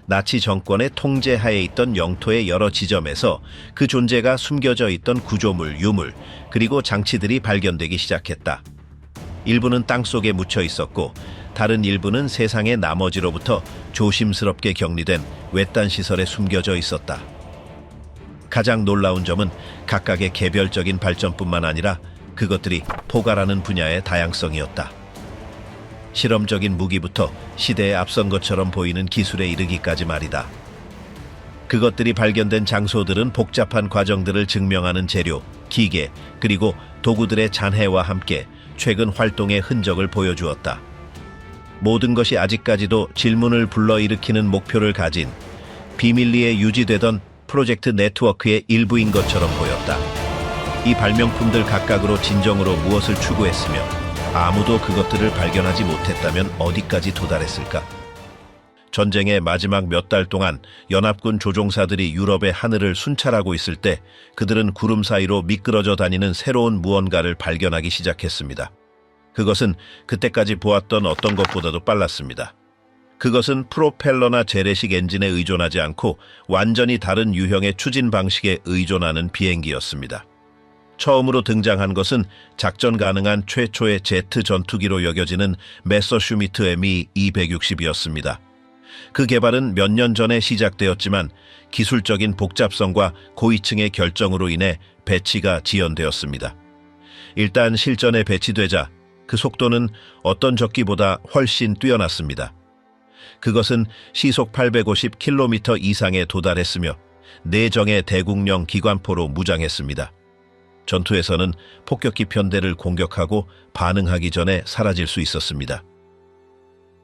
나치 정권의 통제하에 있던 영토의 여러 지점에서 그 존재가 숨겨져 있던 구조물, 유물, 그리고 장치들이 발견되기 시작했다. 일부는 땅속에 묻혀 있었고 다른 일부는 세상의 나머지로부터 조심스럽게 격리된 외딴 시설에 숨겨져 있었다. 가장 놀라운 점은 각각의 개별적인 발전뿐만 아니라 그것들이 포괄하는 분야의 다양성이었다. 실험적인 무기부터 시대에 앞선 것처럼 보이는 기술에 이르기까지 말이다. 그것들이 발견된 장소들은 복잡한 과정들을 증명하는 재료, 기계, 그리고 도구들의 잔해와 함께 최근 활동의 흔적을 보여주었다. 모든 것이 아직까지도 질문을 불러일으키는 목표를 가진 비밀리에 유지되던 프로젝트 네트워크의 일부인 것처럼 보였다. 이 발명품들 각각으로 진정으로 무엇을 추구했으며 아무도 그것들을 발견하지 못했다면 어디까지 도달했을까? 전쟁의 마지막 몇 달 동안 연합군 조종사들이 유럽의 하늘을 순찰하고 있을 때 그들은 구름 사이로 미끄러져 다니는 새로운 무언가를 발견하기 시작했습니다. 그것은 그때까지 보았던 어떤 것보다도 빨랐습니다. 그것은 프로펠러나 재래식 엔진에 의존하지 않고 완전히 다른 유형의 추진 방식에 의존하는 비행기였습니다. 처음으로 등장한 것은 작전 가능한 최초의 제트 전투기로 여겨지는 메서슈미트 Me-260이었습니다. 그 개발은 몇 년 전에 시작되었지만 기술적인 복잡성과 고위층의 결정으로 인해 배치가 지연되었습니다. 일단 실전에 배치되자 그 속도는 어떤 적기보다 훨씬 뛰어났습니다. 그것은 시속 850km 이상에 도달했으며 내정의 대국령 기관포로 무장했습니다. 전투에서는 폭격기 편대를 공격하고 반응하기 전에 사라질 수 있었습니다.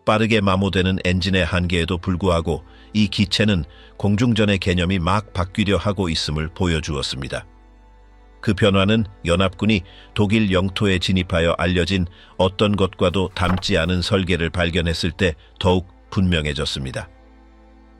빠르게 마모되는 엔진의 한계에도 불구하고 이 기체는 공중전의 개념이 막 바뀌려 하고 있음을 보여주었습니다. 그 변화는 연합군이 독일 영토에 진입하여 알려진 어떤 것과도 닮지 않은 설계를 발견했을 때 더욱 분명해졌습니다.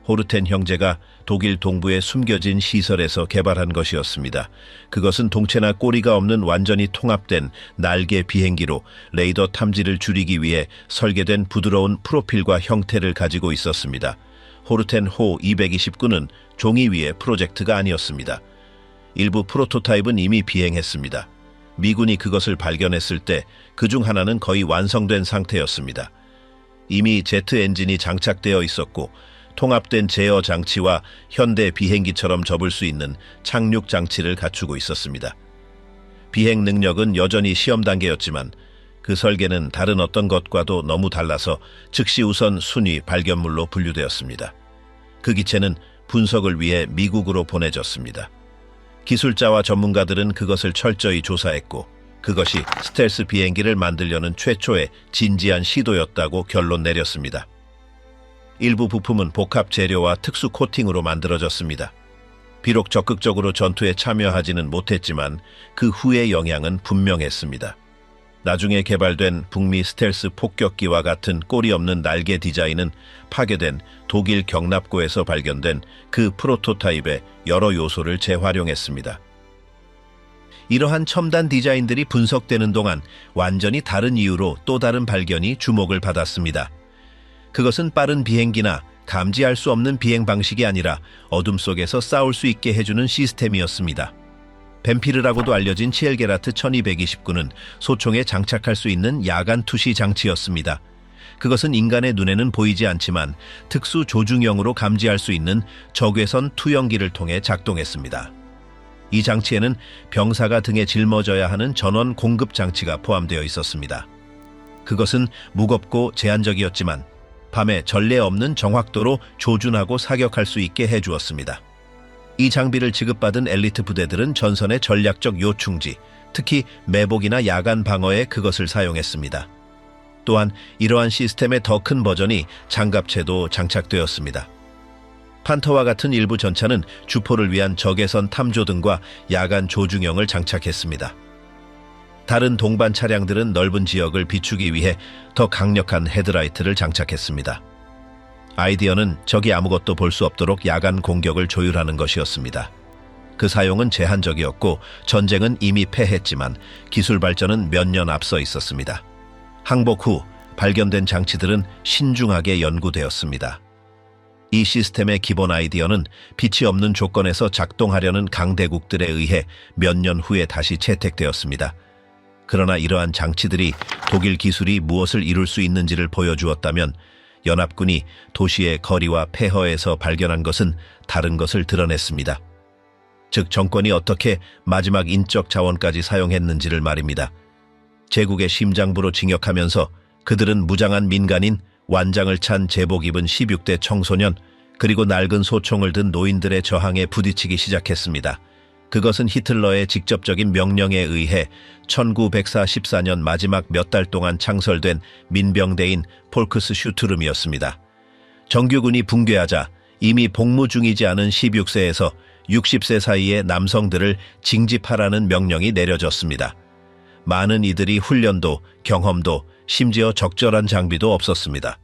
호르텐 형제가 독일 동부의 숨겨진 시설에서 개발한 것이었습니다. 그것은 동체나 꼬리가 없는 완전히 통합된 날개 비행기로 레이더 탐지를 줄이기 위해 설계된 부드러운 프로필과 형태를 가지고 있었습니다. 호르텐 호 229는 종이 위의 프로젝트가 아니었습니다. 일부 프로토타입은 이미 비행했습니다. 미군이 그것을 발견했을 때 그중 하나는 거의 완성된 상태였습니다. 이미 제트 엔진이 장착되어 있었고 통합된 제어 장치와 현대 비행기처럼 접을 수 있는 착륙 장치를 갖추고 있었습니다. 비행 능력은 여전히 시험 단계였지만 그 설계는 다른 어떤 것과도 너무 달라서 즉시 우선 순위 발견물로 분류되었습니다. 그 기체는 분석을 위해 미국으로 보내졌습니다. 기술자와 전문가들은 그것을 철저히 조사했고 그것이 스텔스 비행기를 만들려는 최초의 진지한 시도였다고 결론 내렸습니다. 일부 부품은 복합 재료와 특수 코팅으로 만들어졌습니다. 비록 적극적으로 전투에 참여하지는 못했지만 그 후의 영향은 분명했습니다. 나중에 개발된 북미 스텔스 폭격기와 같은 꼬리 없는 날개 디자인은 파괴된 독일 경납고에서 발견된 그 프로토타입의 여러 요소를 재활용했습니다. 이러한 첨단 디자인들이 분석되는 동안 완전히 다른 이유로 또 다른 발견이 주목을 받았습니다. 그것은 빠른 비행기나 감지할 수 없는 비행 방식이 아니라 어둠 속에서 싸울 수 있게 해주는 시스템이었습니다. 뱀피르라고도 알려진 치엘게라트 1229는 소총에 장착할 수 있는 야간 투시 장치였습니다. 그것은 인간의 눈에는 보이지 않지만 특수 조중형으로 감지할 수 있는 적외선 투영기를 통해 작동했습니다. 이 장치에는 병사가 등에 짊어져야 하는 전원 공급 장치가 포함되어 있었습니다. 그것은 무겁고 제한적이었지만 밤에 전례 없는 정확도로 조준하고 사격할 수 있게 해주었습니다. 이 장비를 지급받은 엘리트 부대들은 전선의 전략적 요충지, 특히 매복이나 야간 방어에 그것을 사용했습니다. 또한 이러한 시스템의 더 큰 버전이 장갑체도 장착되었습니다. 판터와 같은 일부 전차는 주포를 위한 적외선 탐조등과 야간 조중형을 장착했습니다. 다른 동반 차량들은 넓은 지역을 비추기 위해 더 강력한 헤드라이트를 장착했습니다. 아이디어는 적이 아무것도 볼 수 없도록 야간 공격을 조율하는 것이었습니다. 그 사용은 제한적이었고 전쟁은 이미 패했지만 기술 발전은 몇 년 앞서 있었습니다. 항복 후 발견된 장치들은 신중하게 연구되었습니다. 이 시스템의 기본 아이디어는 빛이 없는 조건에서 작동하려는 강대국들에 의해 몇 년 후에 다시 채택되었습니다. 그러나 이러한 장치들이 독일 기술이 무엇을 이룰 수 있는지를 보여주었다면 연합군이 도시의 거리와 폐허에서 발견한 것은 다른 것을 드러냈습니다. 즉 정권이 어떻게 마지막 인적 자원까지 사용했는지를 말입니다. 제국의 심장부로 징역하면서 그들은 무장한 민간인, 완장을 찬 제복 입은 16대 청소년, 그리고 낡은 소총을 든 노인들의 저항에 부딪히기 시작했습니다. 그것은 히틀러의 직접적인 명령에 의해 1914년 마지막 몇 달 동안 창설된 민병대인 폴크스슈투름이었습니다. 정규군이 붕괴하자 이미 복무 중이지 않은 16세에서 60세 사이의 남성들을 징집하라는 명령이 내려졌습니다. 많은 이들이 훈련도, 경험도, 심지어 적절한 장비도 없었습니다.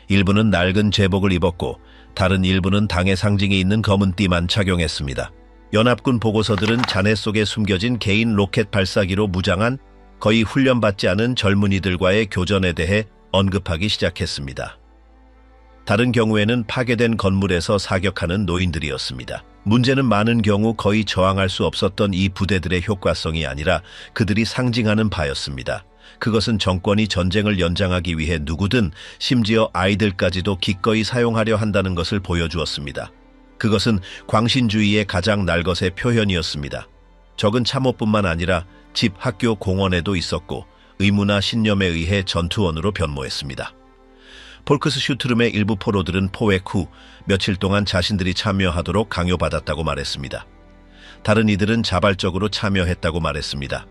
일부는 낡은 제복을 입었고 다른 일부는 당의 상징이 있는 검은 띠만 착용했습니다. 연합군 보고서들은 잔해 속에 숨겨진 개인 로켓 발사기로 무장한 거의 훈련받지 않은 젊은이들과의 교전에 대해 언급하기 시작했습니다. 다른 경우에는 파괴된 건물에서 사격하는 노인들이었습니다. 문제는 많은 경우 거의 저항할 수 없었던 이 부대들의 효과성이 아니라 그들이 상징하는 바였습니다. 그것은 정권이 전쟁을 연장하기 위해 누구든 심지어 아이들까지도 기꺼이 사용하려 한다는 것을 보여주었습니다. 그것은 광신주의의 가장 날것의 표현이었습니다. 적은 참호뿐만 아니라 집, 학교, 공원에도 있었고 의무나 신념에 의해 전투원으로 변모했습니다. 폴크스슈트름의 일부 포로들은 포획 후 며칠 동안 자신들이 참여하도록 강요받았다고 말했습니다. 다른 이들은 자발적으로 참여했다고 말했습니다.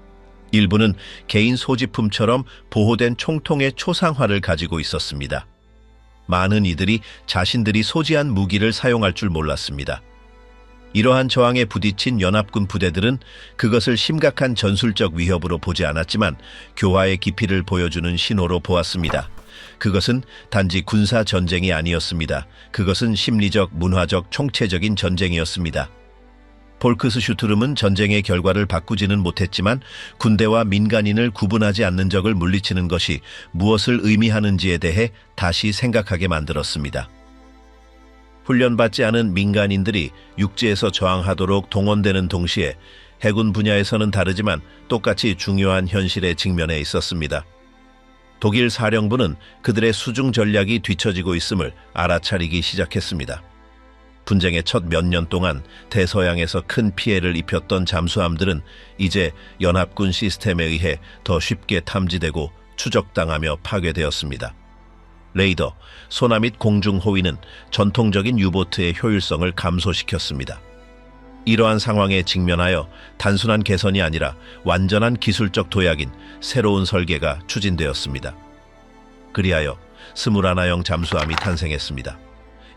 일부는 개인 소지품처럼 보호된 총통의 초상화를 가지고 있었습니다. 많은 이들이 자신들이 소지한 무기를 사용할 줄 몰랐습니다. 이러한 저항에 부딪힌 연합군 부대들은 그것을 심각한 전술적 위협으로 보지 않았지만 교화의 깊이를 보여주는 신호로 보았습니다. 그것은 단지 군사 전쟁이 아니었습니다. 그것은 심리적, 문화적, 총체적인 전쟁이었습니다. 폴크스슈트름은 전쟁의 결과를 바꾸지는 못했지만 군대와 민간인을 구분하지 않는 적을 물리치는 것이 무엇을 의미하는지에 대해 다시 생각하게 만들었습니다. 훈련받지 않은 민간인들이 육지에서 저항하도록 동원되는 동시에 해군 분야에서는 다르지만 똑같이 중요한 현실에 직면해 있었습니다. 독일 사령부는 그들의 수중 전략이 뒤처지고 있음을 알아차리기 시작했습니다. 분쟁의 첫 몇 년 동안 대서양에서 큰 피해를 입혔던 잠수함들은 이제 연합군 시스템에 의해 더 쉽게 탐지되고 추적당하며 파괴되었습니다. 레이더, 소나 및 공중 호위는 전통적인 유보트의 효율성을 감소시켰습니다. 이러한 상황에 직면하여 단순한 개선이 아니라 완전한 기술적 도약인 새로운 설계가 추진되었습니다. 그리하여 스무라나형 잠수함이 탄생했습니다.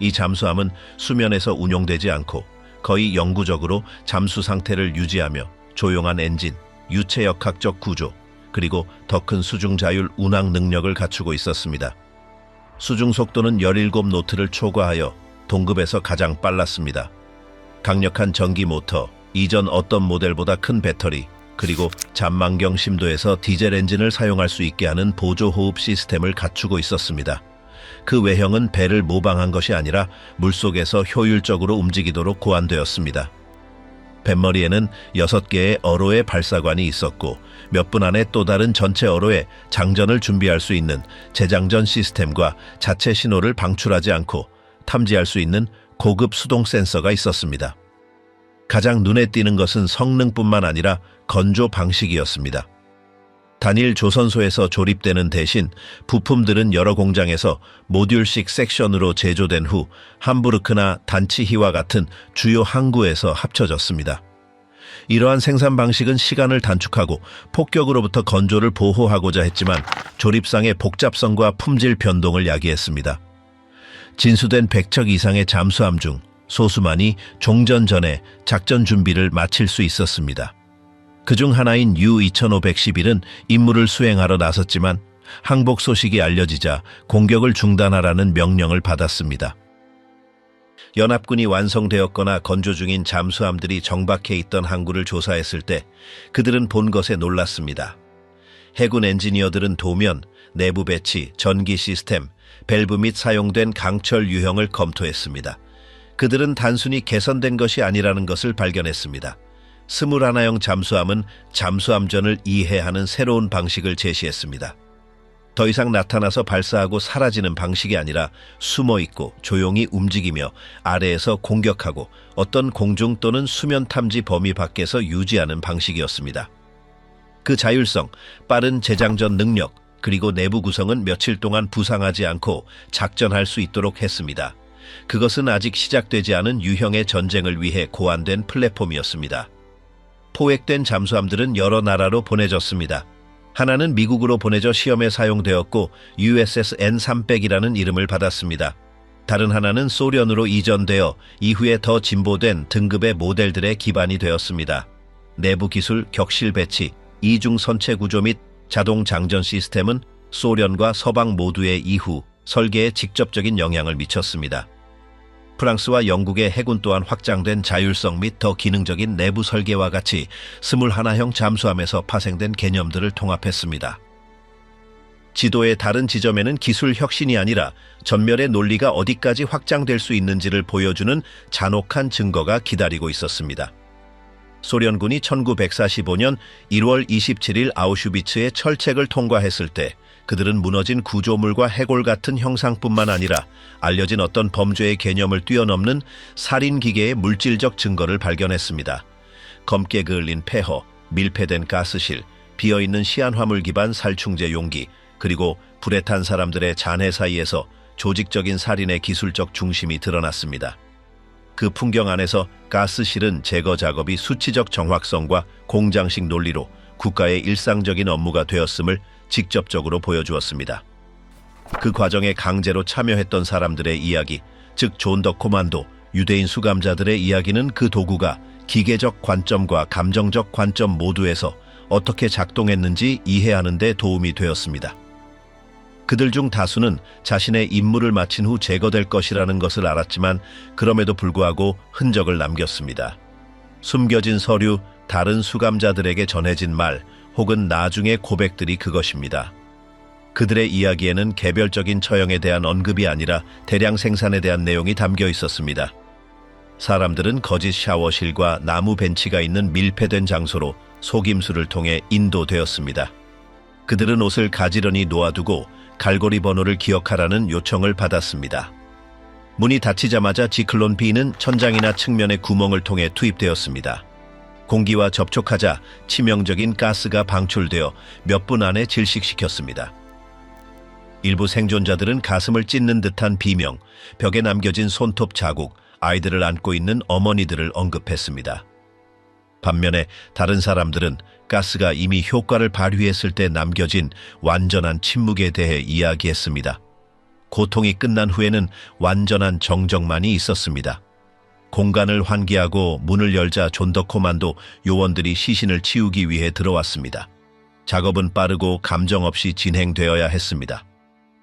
이 잠수함은 수면에서 운용되지 않고 거의 영구적으로 잠수 상태를 유지하며 조용한 엔진, 유체역학적 구조, 그리고 더 큰 수중 자율 운항 능력을 갖추고 있었습니다. 수중 속도는 17노트를 초과하여 동급에서 가장 빨랐습니다. 강력한 전기 모터, 이전 어떤 모델보다 큰 배터리, 그리고 잔망경 심도에서 디젤 엔진을 사용할 수 있게 하는 보조호흡 시스템을 갖추고 있었습니다. 그 외형은 배를 모방한 것이 아니라 물속에서 효율적으로 움직이도록 고안되었습니다. 뱃머리에는 6개의 어로의 발사관이 있었고 몇 분 안에 또 다른 전체 어로에 장전을 준비할 수 있는 재장전 시스템과 자체 신호를 방출하지 않고 탐지할 수 있는 고급 수동 센서가 있었습니다. 가장 눈에 띄는 것은 성능뿐만 아니라 건조 방식이었습니다. 단일 조선소에서 조립되는 대신 부품들은 여러 공장에서 모듈식 섹션으로 제조된 후 함부르크나 단치히와 같은 주요 항구에서 합쳐졌습니다. 이러한 생산 방식은 시간을 단축하고 폭격으로부터 건조를 보호하고자 했지만 조립상의 복잡성과 품질 변동을 야기했습니다. 진수된 100척 이상의 잠수함 중 소수만이 종전 전에 작전 준비를 마칠 수 있었습니다. 그중 하나인 U-2511은 임무를 수행하러 나섰지만 항복 소식이 알려지자 공격을 중단하라는 명령을 받았습니다. 연합군이 완성되었거나 건조 중인 잠수함들이 정박해 있던 항구를 조사했을 때 그들은 본 것에 놀랐습니다. 해군 엔지니어들은 도면, 내부 배치, 전기 시스템, 밸브 및 사용된 강철 유형을 검토했습니다. 그들은 단순히 개선된 것이 아니라는 것을 발견했습니다. 21형 잠수함은 잠수함전을 이해하는 새로운 방식을 제시했습니다. 더 이상 나타나서 발사하고 사라지는 방식이 아니라 숨어있고 조용히 움직이며 아래에서 공격하고 어떤 공중 또는 수면 탐지 범위 밖에서 유지하는 방식이었습니다. 그 자율성, 빠른 재장전 능력, 그리고 내부 구성은 며칠 동안 부상하지 않고 작전할 수 있도록 했습니다. 그것은 아직 시작되지 않은 유형의 전쟁을 위해 고안된 플랫폼이었습니다. 포획된 잠수함들은 여러 나라로 보내졌습니다. 하나는 미국으로 보내져 시험에 사용되었고 USS N300이라는 이름을 받았습니다. 다른 하나는 소련으로 이전되어 이후에 더 진보된 등급의 모델들의 기반이 되었습니다. 내부 기술, 격실 배치, 이중 선체 구조 및 자동 장전 시스템은 소련과 서방 모두의 이후 설계에 직접적인 영향을 미쳤습니다. 프랑스와 영국의 해군 또한 확장된 자율성 및 더 기능적인 내부 설계와 같이 21형 잠수함에서 파생된 개념들을 통합했습니다. 지도의 다른 지점에는 기술 혁신이 아니라 전멸의 논리가 어디까지 확장될 수 있는지를 보여주는 잔혹한 증거가 기다리고 있었습니다. 소련군이 1945년 1월 27일 아우슈비츠의 철책을 통과했을 때 그들은 무너진 구조물과 해골 같은 형상뿐만 아니라 알려진 어떤 범죄의 개념을 뛰어넘는 살인기계의 물질적 증거를 발견했습니다. 검게 그을린 폐허, 밀폐된 가스실, 비어있는 시한화물 기반 살충제 용기, 그리고 불에 탄 사람들의 잔해 사이에서 조직적인 살인의 기술적 중심이 드러났습니다. 그 풍경 안에서 가스실은 제거 작업이 수치적 정확성과 공장식 논리로 국가의 일상적인 업무가 되었음을 직접적으로 보여주었습니다. 그 과정에 강제로 참여했던 사람들의 이야기, 즉 존 더 코만도, 유대인 수감자들의 이야기는 그 도구가 기계적 관점과 감정적 관점 모두에서 어떻게 작동했는지 이해하는 데 도움이 되었습니다. 그들 중 다수는 자신의 임무를 마친 후 제거될 것이라는 것을 알았지만 그럼에도 불구하고 흔적을 남겼습니다. 숨겨진 서류, 다른 수감자들에게 전해진 말, 혹은 나중의 고백들이 그것입니다. 그들의 이야기에는 개별적인 처형에 대한 언급이 아니라 대량 생산에 대한 내용이 담겨 있었습니다. 사람들은 거짓 샤워실과 나무 벤치가 있는 밀폐된 장소로 속임수를 통해 인도되었습니다. 그들은 옷을 가지런히 놓아두고 갈고리 번호를 기억하라는 요청을 받았습니다. 문이 닫히자마자 지클론 B는 천장이나 측면의 구멍을 통해 투입되었습니다. 공기와 접촉하자 치명적인 가스가 방출되어 몇 분 안에 질식시켰습니다. 일부 생존자들은 가슴을 찢는 듯한 비명, 벽에 남겨진 손톱 자국, 아이들을 안고 있는 어머니들을 언급했습니다. 반면에 다른 사람들은 가스가 이미 효과를 발휘했을 때 남겨진 완전한 침묵에 대해 이야기했습니다. 고통이 끝난 후에는 완전한 정적만이 있었습니다. 공간을 환기하고 문을 열자 존 더 코만도 요원들이 시신을 치우기 위해 들어왔습니다. 작업은 빠르고 감정 없이 진행되어야 했습니다.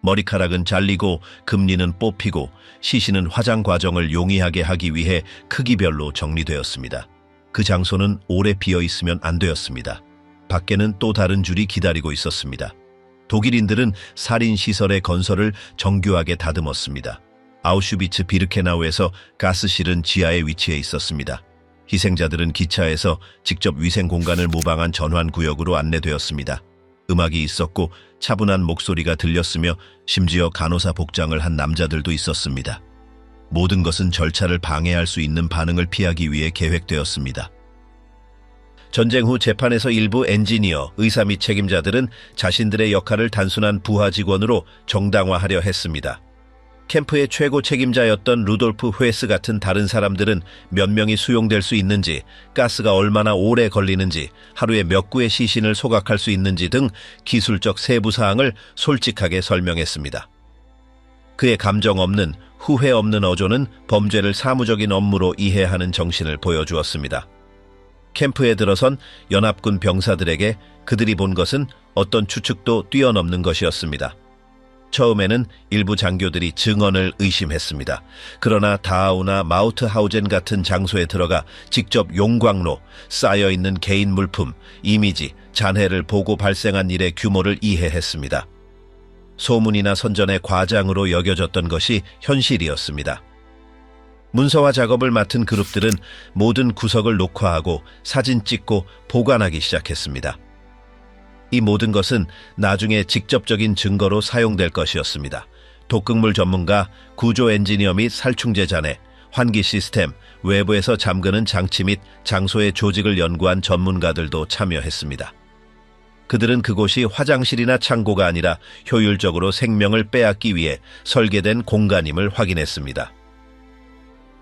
머리카락은 잘리고 금리는 뽑히고 시신은 화장 과정을 용이하게 하기 위해 크기별로 정리되었습니다. 그 장소는 오래 비어 있으면 안 되었습니다. 밖에는 또 다른 줄이 기다리고 있었습니다. 독일인들은 살인시설의 건설을 정교하게 다듬었습니다. 아우슈비츠 비르케나우에서 가스실은 지하에 위치해 있었습니다. 희생자들은 기차에서 직접 위생 공간을 모방한 전환구역으로 안내되었습니다. 음악이 있었고 차분한 목소리가 들렸으며 심지어 간호사 복장을 한 남자들도 있었습니다. 모든 것은 절차를 방해할 수 있는 반응을 피하기 위해 계획되었습니다. 전쟁 후 재판에서 일부 엔지니어, 의사 및 책임자들은 자신들의 역할을 단순한 부하 직원으로 정당화하려 했습니다. 캠프의 최고 책임자였던 루돌프 회스 같은 다른 사람들은 몇 명이 수용될 수 있는지, 가스가 얼마나 오래 걸리는지, 하루에 몇 구의 시신을 소각할 수 있는지 등 기술적 세부 사항을 솔직하게 설명했습니다. 그의 감정 없는, 후회 없는 어조는 범죄를 사무적인 업무로 이해하는 정신을 보여주었습니다. 캠프에 들어선 연합군 병사들에게 그들이 본 것은 어떤 추측도 뛰어넘는 것이었습니다. 처음에는 일부 장교들이 증언을 의심했습니다. 그러나 다하우나 마우트하우젠 같은 장소에 들어가 직접 용광로, 쌓여있는 개인 물품, 이미지, 잔해를 보고 발생한 일의 규모를 이해했습니다. 소문이나 선전의 과장으로 여겨졌던 것이 현실이었습니다. 문서화 작업을 맡은 그룹들은 모든 구석을 녹화하고 사진 찍고 보관하기 시작했습니다. 이 모든 것은 나중에 직접적인 증거로 사용될 것이었습니다. 독극물 전문가, 구조 엔지니어 및 살충제 잔해, 환기 시스템, 외부에서 잠그는 장치 및 장소의 조직을 연구한 전문가들도 참여했습니다. 그들은 그곳이 화장실이나 창고가 아니라 효율적으로 생명을 빼앗기 위해 설계된 공간임을 확인했습니다.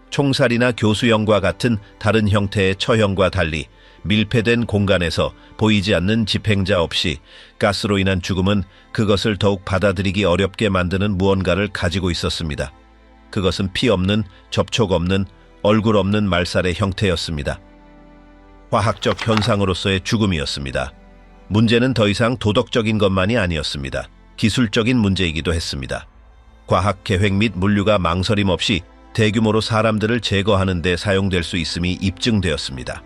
총살이나 교수형과 같은 다른 형태의 처형과 달리 밀폐된 공간에서 보이지 않는 집행자 없이 가스로 인한 죽음은 그것을 더욱 받아들이기 어렵게 만드는 무언가를 가지고 있었습니다. 그것은 피 없는, 접촉 없는, 얼굴 없는 말살의 형태였습니다. 화학적 현상으로서의 죽음이었습니다. 문제는 더 이상 도덕적인 것만이 아니었습니다. 기술적인 문제이기도 했습니다. 과학 계획 및 물류가 망설임 없이 대규모로 사람들을 제거하는 데 사용될 수 있음이 입증되었습니다.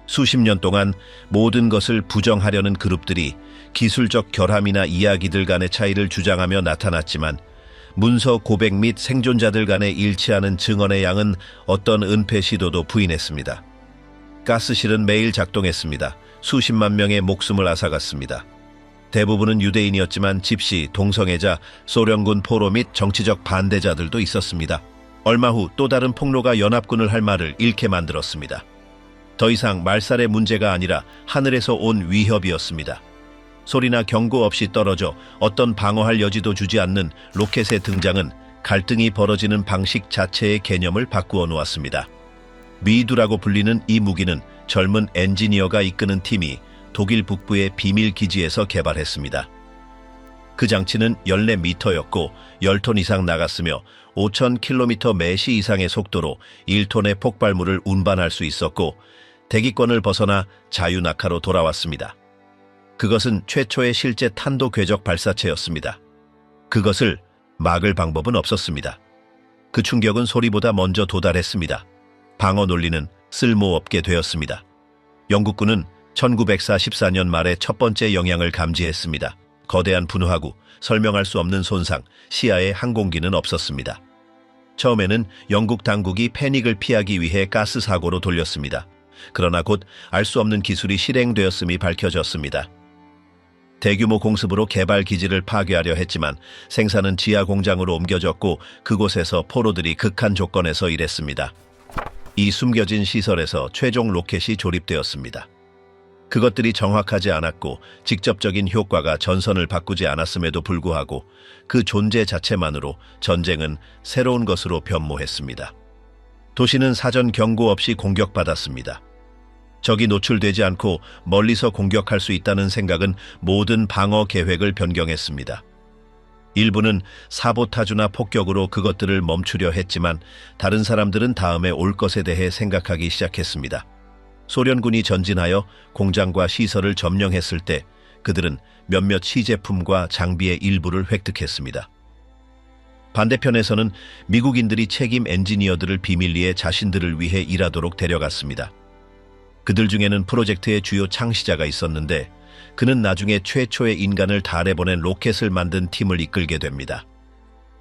수십 년 동안 모든 것을 부정하려는 그룹들이 기술적 결함이나 이야기들 간의 차이를 주장하며 나타났지만 문서 고백 및 생존자들 간의 일치하는 증언의 양은 어떤 은폐 시도도 부인했습니다. 가스실은 매일 작동했습니다. 수십만 명의 목숨을 앗아갔습니다. 대부분은 유대인이었지만 집시, 동성애자, 소련군 포로 및 정치적 반대자들도 있었습니다. 얼마 후 또 다른 폭로가 연합군을 할 말을 잃게 만들었습니다. 더 이상 말살의 문제가 아니라 하늘에서 온 위협이었습니다. 소리나 경고 없이 떨어져 어떤 방어할 여지도 주지 않는 로켓의 등장은 갈등이 벌어지는 방식 자체의 개념을 바꾸어 놓았습니다. 미두라고 불리는 이 무기는 젊은 엔지니어가 이끄는 팀이 독일 북부의 비밀 기지에서 개발했습니다. 그 장치는 14m였고 10톤 이상 나갔으며 5,000km 매시 이상의 속도로 1톤의 폭발물을 운반할 수 있었고 대기권을 벗어나 자유낙하로 돌아왔습니다. 그것은 최초의 실제 탄도 궤적 발사체였습니다. 그것을 막을 방법은 없었습니다. 그 충격은 소리보다 먼저 도달했습니다. 방어 논리는 쓸모없게 되었습니다. 영국군은 1944년 말에 첫 번째 영향을 감지했습니다. 거대한 분화구, 설명할 수 없는 손상, 시야에 항공기는 없었습니다. 처음에는 영국 당국이 패닉을 피하기 위해 가스 사고로 돌렸습니다. 그러나 곧 알 수 없는 기술이 실행되었음이 밝혀졌습니다. 대규모 공습으로 개발 기지를 파괴하려 했지만 생산은 지하 공장으로 옮겨졌고 그곳에서 포로들이 극한 조건에서 일했습니다. 이 숨겨진 시설에서 최종 로켓이 조립되었습니다. 그것들이 정확하지 않았고 직접적인 효과가 전선을 바꾸지 않았음에도 불구하고 그 존재 자체만으로 전쟁은 새로운 것으로 변모했습니다. 도시는 사전 경고 없이 공격받았습니다. 적이 노출되지 않고 멀리서 공격할 수 있다는 생각은 모든 방어 계획을 변경했습니다. 일부는 사보타주나 폭격으로 그것들을 멈추려 했지만 다른 사람들은 다음에 올 것에 대해 생각하기 시작했습니다. 소련군이 전진하여 공장과 시설을 점령했을 때 그들은 몇몇 시제품과 장비의 일부를 획득했습니다. 반대편에서는 미국인들이 책임 엔지니어들을 비밀리에 자신들을 위해 일하도록 데려갔습니다. 그들 중에는 프로젝트의 주요 창시자가 있었는데 그는 나중에 최초의 인간을 달에 보낸 로켓을 만든 팀을 이끌게 됩니다.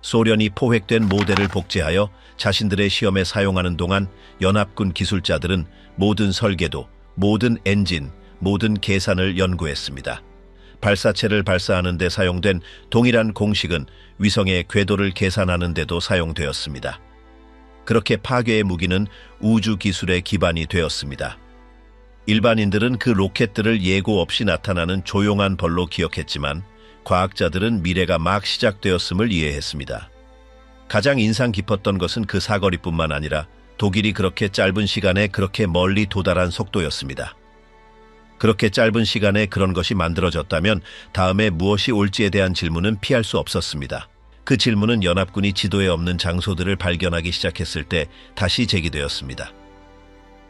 소련이 포획된 모델을 복제하여 자신들의 시험에 사용하는 동안 연합군 기술자들은 모든 설계도, 모든 엔진, 모든 계산을 연구했습니다. 발사체를 발사하는 데 사용된 동일한 공식은 위성의 궤도를 계산하는 데도 사용되었습니다. 그렇게 파괴의 무기는 우주 기술의 기반이 되었습니다. 일반인들은 그 로켓들을 예고 없이 나타나는 조용한 벌로 기억했지만 과학자들은 미래가 막 시작되었음을 이해했습니다. 가장 인상 깊었던 것은 그 사거리뿐만 아니라 독일이 그렇게 짧은 시간에 그렇게 멀리 도달한 속도였습니다. 그렇게 짧은 시간에 그런 것이 만들어졌다면 다음에 무엇이 올지에 대한 질문은 피할 수 없었습니다. 그 질문은 연합군이 지도에 없는 장소들을 발견하기 시작했을 때 다시 제기되었습니다.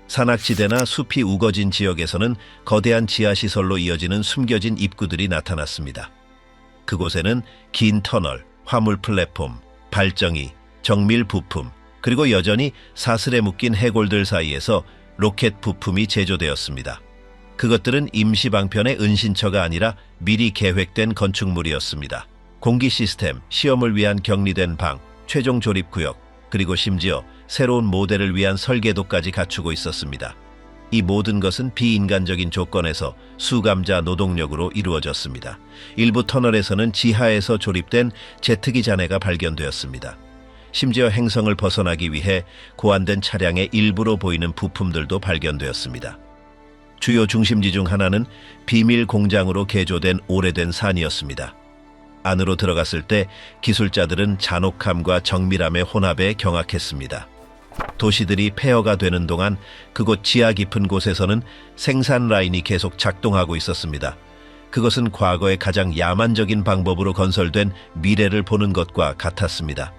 산악지대나 숲이 우거진 지역에서는 거대한 지하시설로 이어지는 숨겨진 입구들이 나타났습니다. 그곳에는 긴 터널, 화물 플랫폼, 발정이, 정밀 부품, 그리고 여전히 사슬에 묶인 해골들 사이에서 로켓 부품이 제조되었습니다. 그것들은 임시 방편의 은신처가 아니라 미리 계획된 건축물이었습니다. 공기 시스템, 시험을 위한 격리된 방, 최종 조립 구역, 그리고 심지어 새로운 모델을 위한 설계도까지 갖추고 있었습니다. 이 모든 것은 비인간적인 조건에서 수감자 노동력으로 이루어졌습니다. 일부 터널에서는 지하에서 조립된 제트기 잔해가 발견되었습니다. 심지어 행성을 벗어나기 위해 고안된 차량의 일부로 보이는 부품들도 발견되었습니다. 주요 중심지 중 하나는 비밀 공장으로 개조된 오래된 산이었습니다. 안으로 들어갔을 때 기술자들은 잔혹함과 정밀함의 혼합에 경악했습니다. 도시들이 폐허가 되는 동안 그곳 지하 깊은 곳에서는 생산 라인이 계속 작동하고 있었습니다. 그것은 과거의 가장 야만적인 방법으로 건설된 미래를 보는 것과 같았습니다.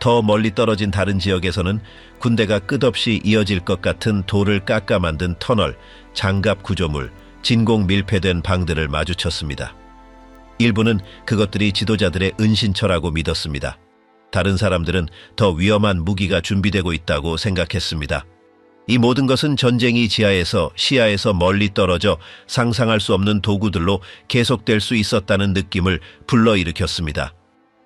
더 멀리 떨어진 다른 지역에서는 군대가 끝없이 이어질 것 같은 돌을 깎아 만든 터널, 장갑 구조물, 진공 밀폐된 방들을 마주쳤습니다. 일부는 그것들이 지도자들의 은신처라고 믿었습니다. 다른 사람들은 더 위험한 무기가 준비되고 있다고 생각했습니다. 이 모든 것은 전쟁이 지하에서 시야에서 멀리 떨어져 상상할 수 없는 도구들로 계속될 수 있었다는 느낌을 불러일으켰습니다.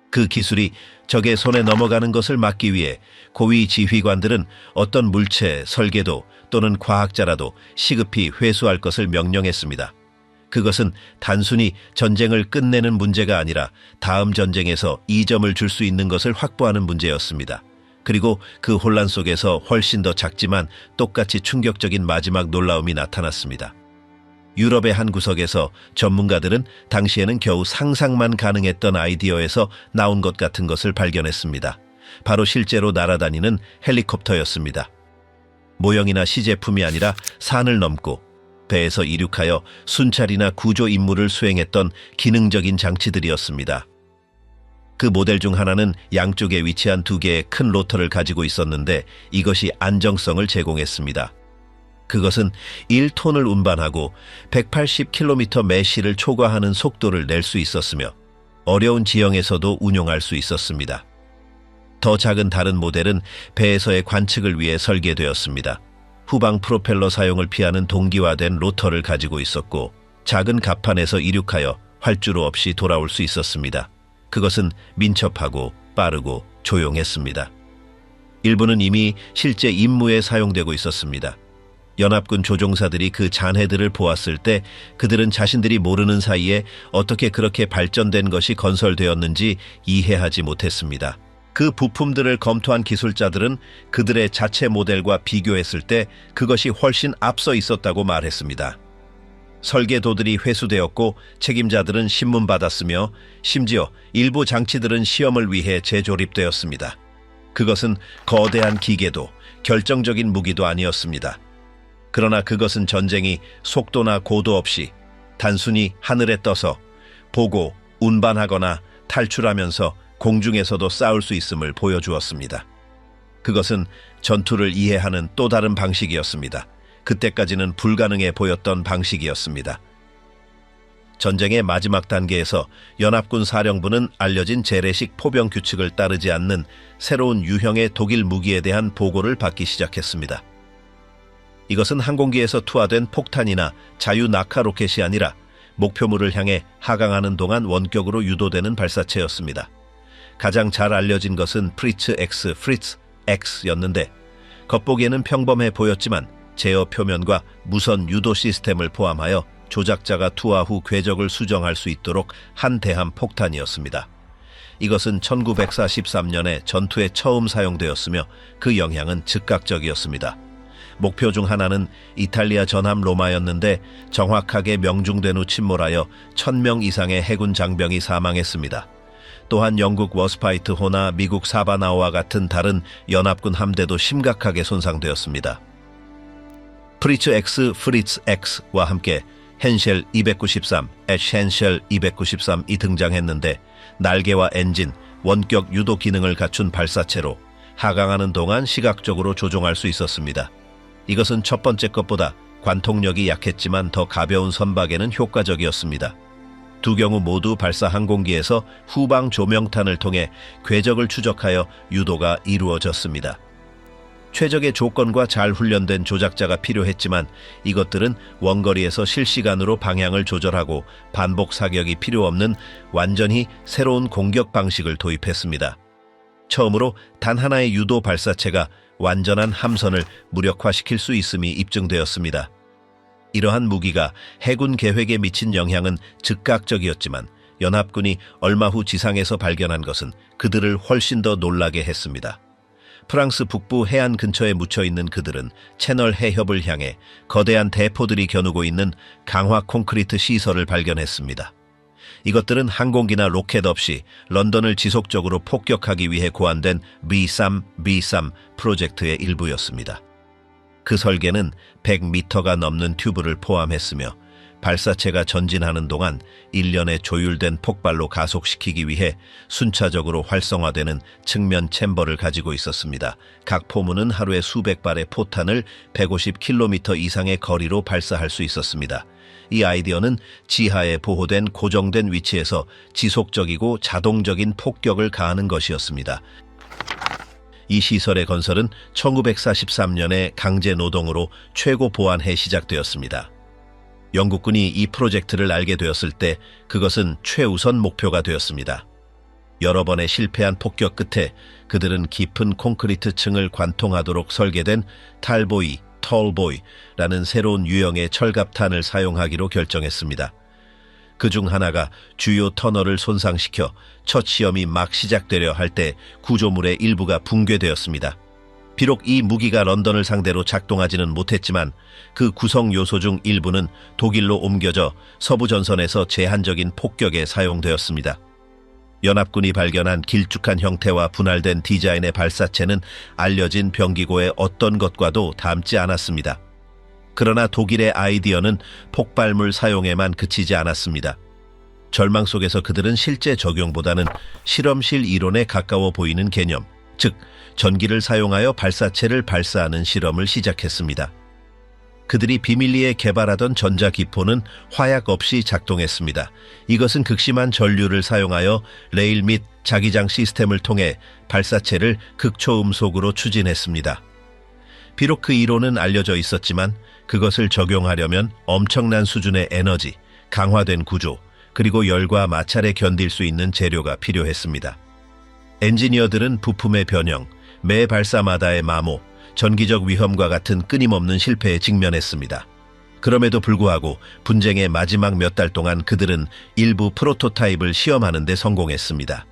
그 기술이 적의 손에 넘어가는 것을 막기 위해 고위 지휘관들은 어떤 물체, 설계도 또는 과학자라도 시급히 회수할 것을 명령했습니다. 그것은 단순히 전쟁을 끝내는 문제가 아니라 다음 전쟁에서 이점을 줄 수 있는 것을 확보하는 문제였습니다. 그리고 그 혼란 속에서 훨씬 더 작지만 똑같이 충격적인 마지막 놀라움이 나타났습니다. 유럽의 한 구석에서 전문가들은 당시에는 겨우 상상만 가능했던 아이디어에서 나온 것 같은 것을 발견했습니다. 바로 실제로 날아다니는 헬리콥터였습니다. 모형이나 시제품이 아니라 산을 넘고 배에서 이륙하여 순찰이나 구조 임무를 수행했던 기능적인 장치들이었습니다. 그 모델 중 하나는 양쪽에 위치한 2개의 큰 로터를 가지고 있었는데 이것이 안정성을 제공했습니다. 그것은 1톤을 운반하고 180km 매 시를 초과하는 속도를 낼 수 있었으며 어려운 지형에서도 운용할 수 있었습니다. 더 작은 다른 모델은 배에서의 관측을 위해 설계되었습니다. 후방 프로펠러 사용을 피하는 동기화된 로터를 가지고 있었고 작은 갑판에서 이륙하여 활주로 없이 돌아올 수 있었습니다. 그것은 민첩하고 빠르고 조용했습니다. 일부는 이미 실제 임무에 사용되고 있었습니다. 연합군 조종사들이 그 잔해들을 보았을 때 그들은 자신들이 모르는 사이에 어떻게 그렇게 발전된 것이 건설되었는지 이해하지 못했습니다. 그 부품들을 검토한 기술자들은 그들의 자체 모델과 비교했을 때 그것이 훨씬 앞서 있었다고 말했습니다. 설계도들이 회수되었고 책임자들은 신문받았으며 심지어 일부 장치들은 시험을 위해 재조립되었습니다. 그것은 거대한 기계도 결정적인 무기도 아니었습니다. 그러나 그것은 전쟁이 속도나 고도 없이 단순히 하늘에 떠서 보고 운반하거나 탈출하면서 공중에서도 싸울 수 있음을 보여주었습니다. 그것은 전투를 이해하는 또 다른 방식이었습니다. 그때까지는 불가능해 보였던 방식이었습니다. 전쟁의 마지막 단계에서 연합군 사령부는 알려진 재래식 포병 규칙을 따르지 않는 새로운 유형의 독일 무기에 대한 보고를 받기 시작했습니다. 이것은 항공기에서 투하된 폭탄이나 자유 낙하 로켓이 아니라 목표물을 향해 하강하는 동안 원격으로 유도되는 발사체였습니다. 가장 잘 알려진 것은 프리츠 X였는데 겉보기에는 평범해 보였지만 제어 표면과 무선 유도 시스템을 포함하여 조작자가 투하 후 궤적을 수정할 수 있도록 한 대함 폭탄이었습니다. 이것은 1943년에 전투에 처음 사용되었으며 그 영향은 즉각적이었습니다. 목표 중 하나는 이탈리아 전함 로마였는데 정확하게 명중된 후 침몰하여 1000명 이상의 해군 장병이 사망했습니다. 또한 영국 워스파이트호나 미국 사바나오와 같은 다른 연합군 함대도 심각하게 손상되었습니다. 프리츠 X와 함께 헨쉘 293, 헨쉘 293이 등장했는데 날개와 엔진, 원격 유도 기능을 갖춘 발사체로 하강하는 동안 시각적으로 조종할 수 있었습니다. 이것은 첫 번째 것보다 관통력이 약했지만 더 가벼운 선박에는 효과적이었습니다. 두 경우 모두 발사 항공기에서 후방 조명탄을 통해 궤적을 추적하여 유도가 이루어졌습니다. 최적의 조건과 잘 훈련된 조작자가 필요했지만 이것들은 원거리에서 실시간으로 방향을 조절하고 반복 사격이 필요 없는 완전히 새로운 공격 방식을 도입했습니다. 처음으로 단 하나의 유도 발사체가 완전한 함선을 무력화시킬 수 있음이 입증되었습니다. 이러한 무기가 해군 계획에 미친 영향은 즉각적이었지만 연합군이 얼마 후 지상에서 발견한 것은 그들을 훨씬 더 놀라게 했습니다. 프랑스 북부 해안 근처에 묻혀있는 그들은 채널 해협을 향해 거대한 대포들이 겨누고 있는 강화 콘크리트 시설을 발견했습니다. 이것들은 항공기나 로켓 없이 런던을 지속적으로 폭격하기 위해 고안된 B3 프로젝트의 일부였습니다. 그 설계는 100m가 넘는 튜브를 포함했으며 발사체가 전진하는 동안 일련의 조율된 폭발로 가속시키기 위해 순차적으로 활성화되는 측면 챔버를 가지고 있었습니다. 각 포문은 하루에 수백 발의 포탄을 150km 이상의 거리로 발사할 수 있었습니다. 이 아이디어는 지하에 보호된 고정된 위치에서 지속적이고 자동적인 폭격을 가하는 것이었습니다. 이 시설의 건설은 1943년에 강제 노동으로 최고 보완해 시작되었습니다. 영국군이 이 프로젝트를 알게 되었을 때 그것은 최우선 목표가 되었습니다. 여러 번의 실패한 폭격 끝에 그들은 깊은 콘크리트 층을 관통하도록 설계된 톨보이라는 새로운 유형의 철갑탄을 사용하기로 결정했습니다. 그중 하나가 주요 터널을 손상시켜 첫 시험이 막 시작되려 할 때 구조물의 일부가 붕괴되었습니다. 비록 이 무기가 런던을 상대로 작동하지는 못했지만 그 구성 요소 중 일부는 독일로 옮겨져 서부 전선에서 제한적인 폭격에 사용되었습니다. 연합군이 발견한 길쭉한 형태와 분할된 디자인의 발사체는 알려진 병기고의 어떤 것과도 닮지 않았습니다. 그러나 독일의 아이디어는 폭발물 사용에만 그치지 않았습니다. 절망 속에서 그들은 실제 적용보다는 실험실 이론에 가까워 보이는 개념, 즉 전기를 사용하여 발사체를 발사하는 실험을 시작했습니다. 그들이 비밀리에 개발하던 전자기포는 화약 없이 작동했습니다. 이것은 극심한 전류를 사용하여 레일 및 자기장 시스템을 통해 발사체를 극초음속으로 추진했습니다. 비록 그 이론은 알려져 있었지만 그것을 적용하려면 엄청난 수준의 에너지, 강화된 구조, 그리고 열과 마찰에 견딜 수 있는 재료가 필요했습니다. 엔지니어들은 부품의 변형, 매 발사마다의 마모, 전기적 위험과 같은 끊임없는 실패에 직면했습니다. 그럼에도 불구하고 분쟁의 마지막 몇 달 동안 그들은 일부 프로토타입을 시험하는 데 성공했습니다.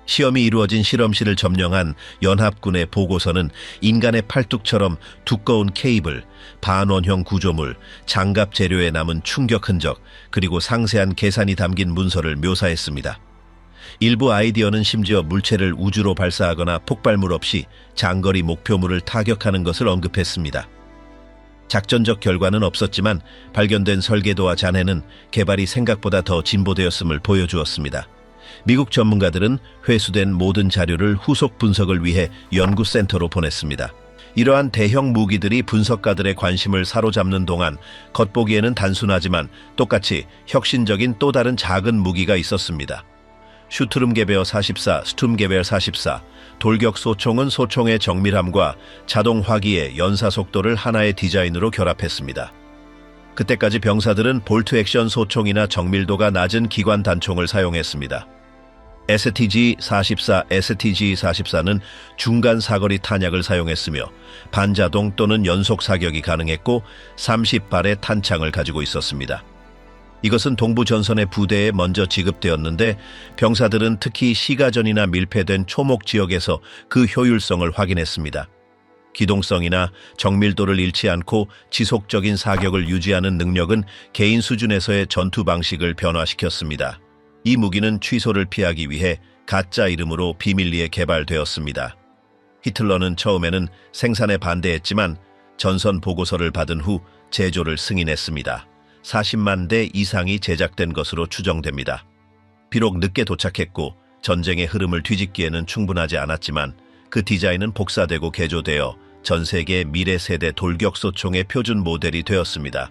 시험이 이루어진 실험실을 점령한 연합군의 보고서는 인간의 팔뚝처럼 두꺼운 케이블, 반원형 구조물, 장갑 재료에 남은 충격 흔적, 그리고 상세한 계산이 담긴 문서를 묘사했습니다. 일부 아이디어는 심지어 물체를 우주로 발사하거나 폭발물 없이 장거리 목표물을 타격하는 것을 언급했습니다. 작전적 결과는 없었지만 발견된 설계도와 잔해는 개발이 생각보다 더 진보되었음을 보여주었습니다. 미국 전문가들은 회수된 모든 자료를 후속 분석을 위해 연구센터로 보냈습니다. 이러한 대형 무기들이 분석가들의 관심을 사로잡는 동안 겉보기에는 단순하지만 똑같이 혁신적인 또 다른 작은 무기가 있었습니다. 슈트룸게베어 44, 스툼게베어 44, 돌격 소총은 소총의 정밀함과 자동 화기의 연사 속도를 하나의 디자인으로 결합했습니다. 그때까지 병사들은 볼트 액션 소총이나 정밀도가 낮은 기관 단총을 사용했습니다. STG-44는 중간 사거리 탄약을 사용했으며 반자동 또는 연속 사격이 가능했고 30발의 탄창을 가지고 있었습니다. 이것은 동부 전선의 부대에 먼저 지급되었는데 병사들은 특히 시가전이나 밀폐된 초목 지역에서 그 효율성을 확인했습니다. 기동성이나 정밀도를 잃지 않고 지속적인 사격을 유지하는 능력은 개인 수준에서의 전투 방식을 변화시켰습니다. 이 무기는 취소를 피하기 위해 가짜 이름으로 비밀리에 개발되었습니다. 히틀러는 처음에는 생산에 반대했지만 전선 보고서를 받은 후 제조를 승인했습니다. 40만 대 이상이 제작된 것으로 추정됩니다. 비록 늦게 도착했고 전쟁의 흐름을 뒤집기에는 충분하지 않았지만 그 디자인은 복사되고 개조되어 전 세계 미래 세대 돌격소총의 표준 모델이 되었습니다.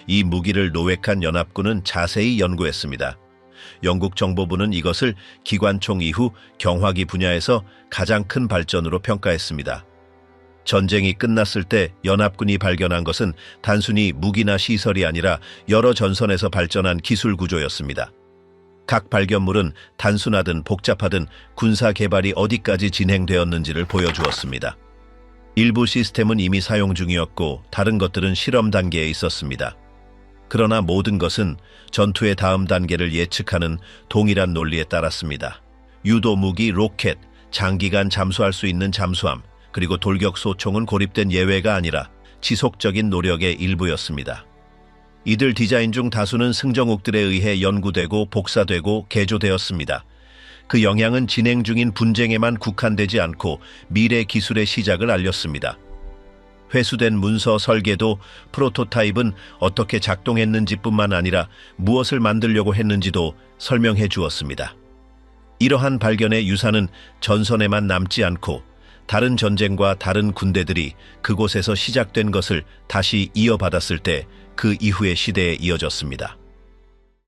이 무기를 노획한 연합군은 자세히 연구했습니다. 영국 정보부는 이것을 기관총 이후 경화기 분야에서 가장 큰 발전으로 평가했습니다. 전쟁이 끝났을 때 연합군이 발견한 것은 단순히 무기나 시설이 아니라 여러 전선에서 발전한 기술 구조였습니다. 각 발견물은 단순하든 복잡하든 군사 개발이 어디까지 진행되었는지를 보여주었습니다. 일부 시스템은 이미 사용 중이었고 다른 것들은 실험 단계에 있었습니다. 그러나 모든 것은 전투의 다음 단계를 예측하는 동일한 논리에 따랐습니다. 유도 무기, 로켓, 장기간 잠수할 수 있는 잠수함, 그리고 돌격 소총은 고립된 예외가 아니라 지속적인 노력의 일부였습니다. 이들 디자인 중 다수는 승정욱들에 의해 연구되고 복사되고 개조되었습니다. 그 영향은 진행 중인 분쟁에만 국한되지 않고 미래 기술의 시작을 알렸습니다. 회수된 문서 설계도 프로토타입은 어떻게 작동했는지뿐만 아니라 무엇을 만들려고 했는지도 설명해 주었습니다. 이러한 발견의 유산은 전선에만 남지 않고 다른 전쟁과 다른 군대들이 그곳에서 시작된 것을 다시 이어받았을 때 그 이후의 시대에 이어졌습니다.